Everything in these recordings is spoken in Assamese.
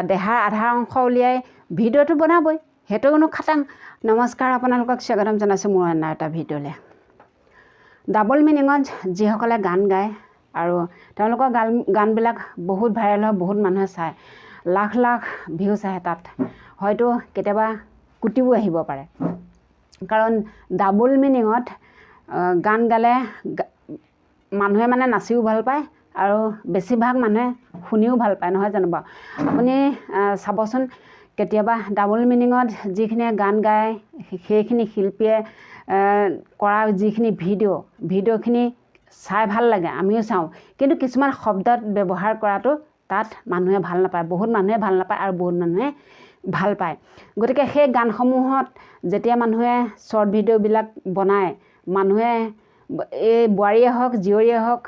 দেহাৰ আধা অংশ উলিয়াই ভিডিঅ'টো বনাবই, সেইটো কোনো খাটাং। নমস্কাৰ, আপোনালোকক স্বাগতম জনাইছোঁ মোৰ অন্য এটা ভিডিঅ'লৈ। ডাবল মিনিঙত যিসকলে গান গায় আৰু তেওঁলোকৰ গানবিলাক বহুত ভাইৰেল হয়, বহুত মানুহে চায়, লাখ লাখ ভিউজ আহে, তাত হয়তো কেতিয়াবা কোটিও আহিব পাৰে। কাৰণ ডাবল মিনিঙত গান গালে মানুহে মানে নাচিও ভাল পায় আৰু বেছিভাগ মানুহে শুনিও ভাল পায়, নহয় জানো বাৰু? আপুনি চাবচোন, কেতিয়াবা ডাবল মিনিঙত যিখিনিয়ে গান গায় সেইখিনি শিল্পীয়ে কৰা যিখিনি ভিডিঅ'খিনি চাই ভাল লাগে, আমিও চাওঁ। কিন্তু কিছুমান শব্দত ব্যৱহাৰ কৰাটো তাত মানুহে ভাল নাপায়, বহুত মানুহে ভাল নাপায় আৰু বহুত মানুহে ভাল পায়। গতিকে সেই গানসমূহত যেতিয়া মানুহে শ্বৰ্ট ভিডিঅ'বিলাক বনায়, মানুহে এই বোৱাৰীয়ে হওক জীয়ৰীয়ে হওক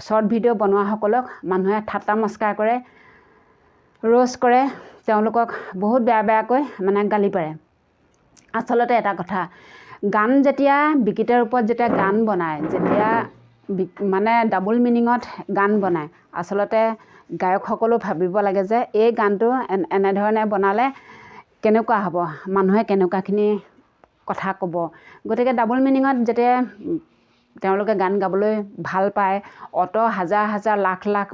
শ্বৰ্ট ভিডিঅ' বনোৱাসকলক মানুহে ঠাট্টা মস্কাৰ কৰে, ৰ'ষ্ট কৰে, তেওঁলোকক বহুত বেয়াকৈ মানে গালি পাৰে। আচলতে এটা কথা, গান যেতিয়া বিকৃত ৰূপত যেতিয়া গান বনায়, যেতিয়া মানে ডাবল মিনিঙত গান বনায়, আচলতে গায়কসকলো ভাবিব লাগে যে এই গানটো এনেধৰণে বনালে কেনেকুৱা হ'ব, মানুহে কেনেকুৱাখিনি কথা ক'ব। গতিকে ডাবল মিনিঙত যেতিয়া তেওঁলোকে গান গাবলৈ ভাল পায়, হাজাৰ হাজাৰ লাখ লাখ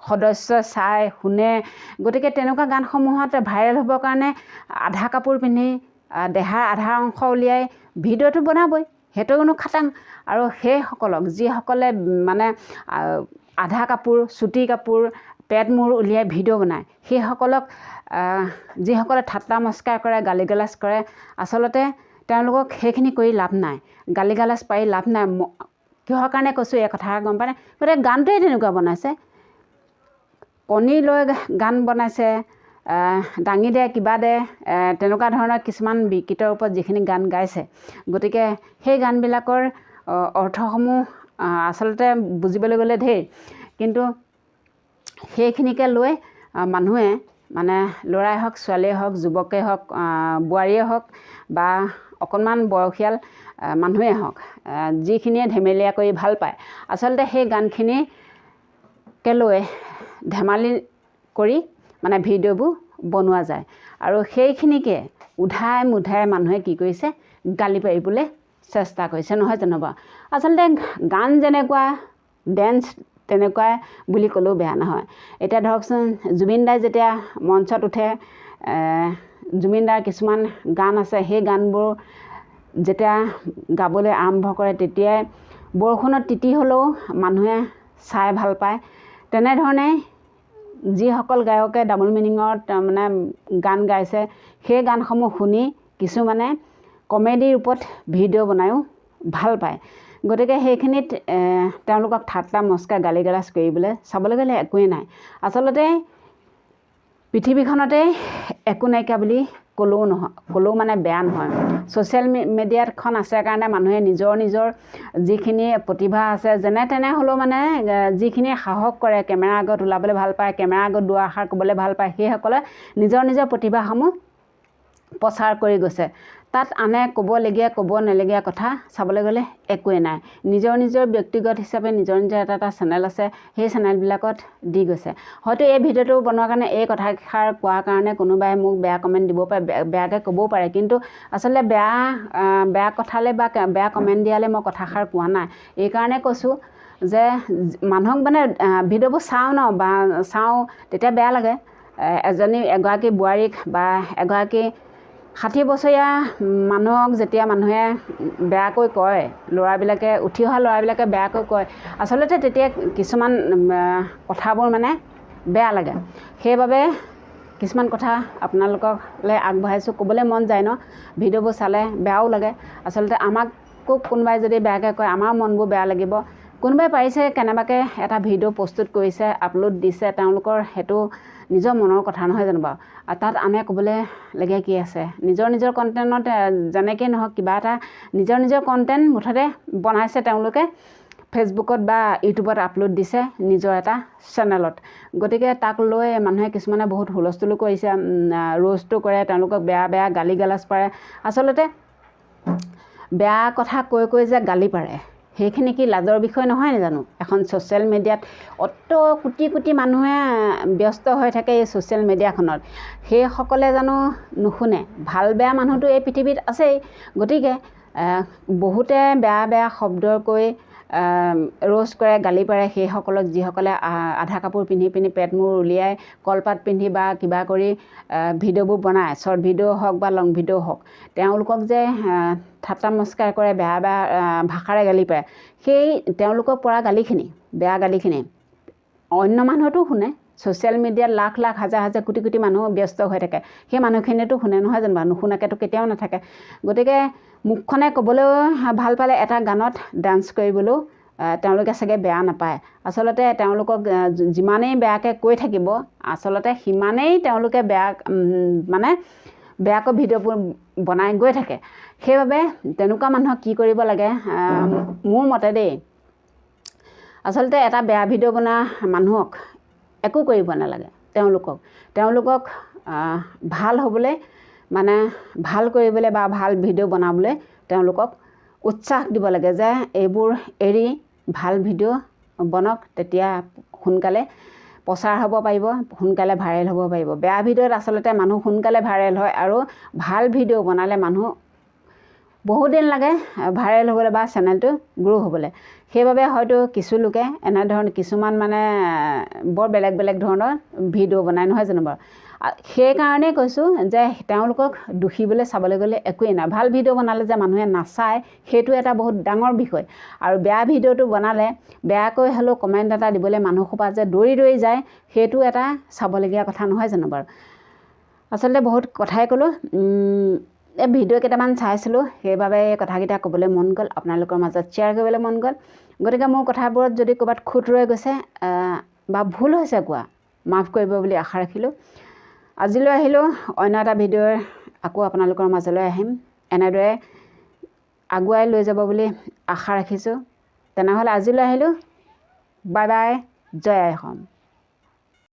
সদস্যই চাই শুনে। গতিকে তেনেকুৱা গানসমূহত ভাইৰেল হ'বৰ কাৰণে আধা কাপোৰ পিন্ধি দেহাৰ আধা অংশ উলিয়াই ভিডিঅ'টো বনাবই, সেইটো কোনো খাটাং। আৰু সেইসকলক যিসকলে মানে আধা কাপোৰ, চুটি কাপোৰ, পেট মূৰ উলিয়াই ভিডিঅ' বনায়, সেইসকলক যিসকলে ঠাট্টা মস্কাৰ কৰে, গালি গালাজ কৰে, আচলতে তেওঁলোকক সেইখিনি কৰি লাভ নাই, গালি গালাজ পাৰি লাভ নাই। কিহৰ কাৰণে কৈছোঁ এই কথা গম পায়নে? গতিকে গানটোৱে তেনেকুৱা বনাইছে, কণী লৈ গান বনাইছে, দাঙি দে কিবা দে, তেনেকুৱা ধৰণৰ কিছুমান বিকৃত ৰূপত যিখিনি গান গাইছে। গতিকে সেই গানবিলাকৰ অৰ্থসমূহ আচলতে বুজিবলৈ গ'লে ঢেৰ, কিন্তু সেইখিনিকে লৈ মানুহে মানে ল'ৰাই হওক ছোৱালীয়ে হওক, যুৱকেই হওক, বোৱাৰীয়ে হওক বা অকণমান বয়সীয়াল মানুহেই হওক, যিখিনিয়ে ধেমেলীয়া কৰি ভাল পায়, আচলতে সেই গানখিনিকে লৈ ধেমালি কৰি মানে ভিডিঅ'বোৰ বনোৱা যায়। আৰু সেইখিনিকে উধাই মুধাই মানুহে কি কৰিছে, গালি পাৰিবলৈ চেষ্টা কৰিছে, নহয় জানো বাৰু? আচলতে গান যেনেকুৱা, ডেন্স তেনেকুৱাই বুলি ক'লেও বেয়া নহয়। এতিয়া ধৰকচোন, জুবিন দাই যেতিয়া মঞ্চত উঠে, জুবিন দাৰ কিছুমান গান আছে, সেই গানবোৰ যেতিয়া গাবলৈ আৰম্ভ কৰে, তেতিয়াই বৰষুণত তিতি হ'লেও মানুহে চাই ভাল পায়। তেনেধৰণে যিসকল গায়কে ডাবল মিনিঙত মানে গান গাইছে, সেই গানসমূহ শুনি কিছুমানে কমেডি ৰূপত ভিডিঅ' বনায়ো ভাল পায়। গতিকে সেইখিনিত তেওঁলোকক ঠাট্টা মস্কাৰ গালি গালাজ কৰিবলৈ চাবলৈ গ'লে একোৱেই নাই। আচলতে পৃথিৱীখনতে একো নাইকিয়া বুলি ক'লেও মানে বেয়া নহয়। ছ'চিয়েল মিডিয়াখন আছে কাৰণে মানুহে নিজৰ যিখিনি প্ৰতিভা আছে, যেনে তেনে হ'লেও মানে যিখিনি সাহস কৰে, কেমেৰা আগত ওলাবলৈ ভাল পায়, কেমেৰা আগত দুআষাৰ ক'বলৈ ভাল পায়, সেইসকলে নিজৰ প্ৰতিভাসমূহ প্ৰচাৰ কৰি গৈছে। তাত আনে ক'বলগীয়া ক'ব নলগীয়া কথা চাবলৈ গ'লে একোৱেই নাই। নিজৰ ব্যক্তিগত হিচাপে নিজৰ এটা চেনেল আছে, সেই চেনেলবিলাকত দি গৈছে। হয়তো এই ভিডিঅ'টো বনোৱাৰ কাৰণে, এই কথাষাৰ কোৱাৰ কাৰণে কোনোবাই মোক বেয়া কমেণ্ট দিব পাৰে, বেয়াকৈ ক'বও পাৰে, কিন্তু আচলতে বেয়া কথালৈ বা বেয়া কমেণ্ট দিয়ালৈ মই কথাষাৰ কোৱা নাই। এইকাৰণে কৈছোঁ যে মানুহক মানে ভিডিঅ'বোৰ চাওঁ তেতিয়া বেয়া লাগে। এগৰাকী বোৱাৰীক বা এগৰাকী 60 বছৰীয়া মানুহক যেতিয়া মানুহে বেয়াকৈ কয়, উঠি অহা ল'ৰাবিলাকে বেয়াকৈ কয়, আচলতে তেতিয়া কিছুমান কথাবোৰ মানে বেয়া লাগে। সেইবাবে কিছুমান কথা আপোনালোকলৈ আগবঢ়াইছোঁ, ক'বলৈ মন যায় ন, ভিডিঅ'বোৰ চালে বেয়াও লাগে। আচলতে আমাকো কোনোবাই যদি বেয়াকৈ কয়, আমাৰ মনবোৰ বেয়া লাগিব। কোনোবাই পাৰিছে কেনেবাকৈ এটা ভিডিঅ' প্ৰস্তুত কৰিছে, আপলোড দিছে, তেওঁলোকৰ সেইটো নিজৰ মনৰ কথা, নহয় জানো বাৰু? আৰু তাত আনে ক'বলৈগীয়া কি আছে? নিজৰ কণ্টেণ্টত যেনেকৈ নহওক, কিবা এটা নিজৰ কণ্টেণ্ট মুঠতে বনাইছে তেওঁলোকে, ফেচবুকত বা ইউটিউবত আপলোড দিছে নিজৰ এটা চেনেলত। গতিকে তাক লৈ মানুহে কিছুমানে বহুত হুলস্থুলো কৰিছে, ৰ'ষ্টো কৰে, তেওঁলোকক বেয়া গালি গালাজ পাৰে। আচলতে বেয়া কথা কৈ যে গালি পাৰে, সেইখিনি কি লাজৰ বিষয় নহয় জানো? এখন ছ'চিয়েল মিডিয়াত অত কোটি কোটি মানুহে ব্যস্ত হৈ থাকে এই ছ'চিয়েল মিডিয়াখনত, সেইসকলে জানো নুশুনে? ভাল বেয়া মানুহটো এই পৃথিৱীত আছেই। গতিকে বহুতে বেয়া বেয়া শব্দৰ কৈ ৰোষ্ট কৰে, গালি পাৰে সেইসকলক, যিসকলে আধা কাপোৰ পিন্ধি পেট মূৰ উলিয়াই কলপাত পিন্ধি বা কিবা কৰি ভিডিঅ'বোৰ বনায়, শ্বৰ্ট ভিডিঅ' হওক বা লং ভিডিঅ' হওক, তেওঁলোকক যে ঠাট্টা মস্কাৰ কৰে, বেয়া বেয়া ভাষাৰে গালি পাৰে, সেই তেওঁলোকক পৰা গালিখিনি, বেয়া গালিখিনি অন্য মানুহতো শুনে। ছ'চিয়েল মিডিয়াত লাখ লাখ হাজাৰ হাজাৰ কোটি কোটি মানুহ ব্যস্ত হৈ থাকে, সেই মানুহখিনিয়েতো শুনে নহয় জানো বাৰু? নুশুনাকেতো কেতিয়াও নাথাকে। গতিকে মুখখনে ক'বলৈও ভাল পালে এটা গানত ডান্স কৰিবলৈও তেওঁলোকে চাগে বেয়া নাপায়। আচলতে তেওঁলোকক যিমানেই বেয়াকৈ কৈ থাকিব, আচলতে সিমানেই তেওঁলোকে বেয়াকৈ ভিডিঅ'বোৰ বনাই গৈ থাকে। সেইবাবে তেনেকুৱা মানুহক কি কৰিব লাগে, মোৰ মতে দেই, আচলতে এটা বেয়া ভিডিঅ' বনোৱা মানুহক একো কৰিব নালাগে। তেওঁলোকক ভাল হ'বলৈ, ভাল কৰিবলৈ বা ভাল ভিডিঅ' বনাবলৈ তেওঁলোকক উৎসাহ দিব লাগে যে এইবোৰ এৰি ভাল ভিডিঅ' বনক, তেতিয়া সোনকালে প্ৰচাৰ হ'ব পাৰিব, সোনকালে ভাইৰেল হ'ব পাৰিব। বেয়া ভিডিঅ'ত আচলতে মানুহ সোনকালে ভাইৰেল হয়, আৰু ভাল ভিডিঅ' বনালে মানুহ বহুদিন লাগে ভাইৰেল হ'বলৈ বা চেনেলটো গ্ৰ' হ'বলৈ। সেইবাবে হয়তো কিছু লোকে কিছুমান বৰ বেলেগ বেলেগ ধৰণৰ ভিডিঅ' বনায় নহয় জানো বাৰু? সেইকাৰণেই কৈছোঁ যে তেওঁলোকক দুখিবলৈ চাবলৈ গ'লে একোৱেই নাই। ভাল ভিডিঅ' বনালে যে মানুহে নাচায়, সেইটো এটা বহুত ডাঙৰ বিষয়। আৰু বেয়া ভিডিঅ'টো বনালে বেয়াকৈ হ'লেও কমেণ্ট এটা দিবলৈ মানুহসোপা যে দৌৰি দৌৰি যায়, সেইটো এটা চাবলগীয়া কথা নহয় জানো বাৰু? আচলতে বহুত কথাই ক'লোঁ, এই ভিডিঅ' কেইটামান চাইছিলোঁ, সেইবাবে এই কথাকেইটা ক'বলৈ মন গ'ল, আপোনালোকৰ মাজত শ্বেয়াৰ কৰিবলৈ মন গ'ল। গতিকে মোৰ কথাবোৰত যদি ক'ৰবাত খুঁত ৰৈ গৈছে বা ভুল হৈছে কোৱা, মাফ কৰিব বুলি আশা ৰাখিলোঁ। আজিলৈ আহিলোঁ অন্য এটা ভিডিঅ'ৰ, আকৌ আপোনালোকৰ মাজলৈ আহিম। এনেদৰে আগুৱাই লৈ যাব বুলি আশা ৰাখিছোঁ। তেনেহ'লে আজিলৈ আহিলোঁ। বাই বাই, জয় আই অসম।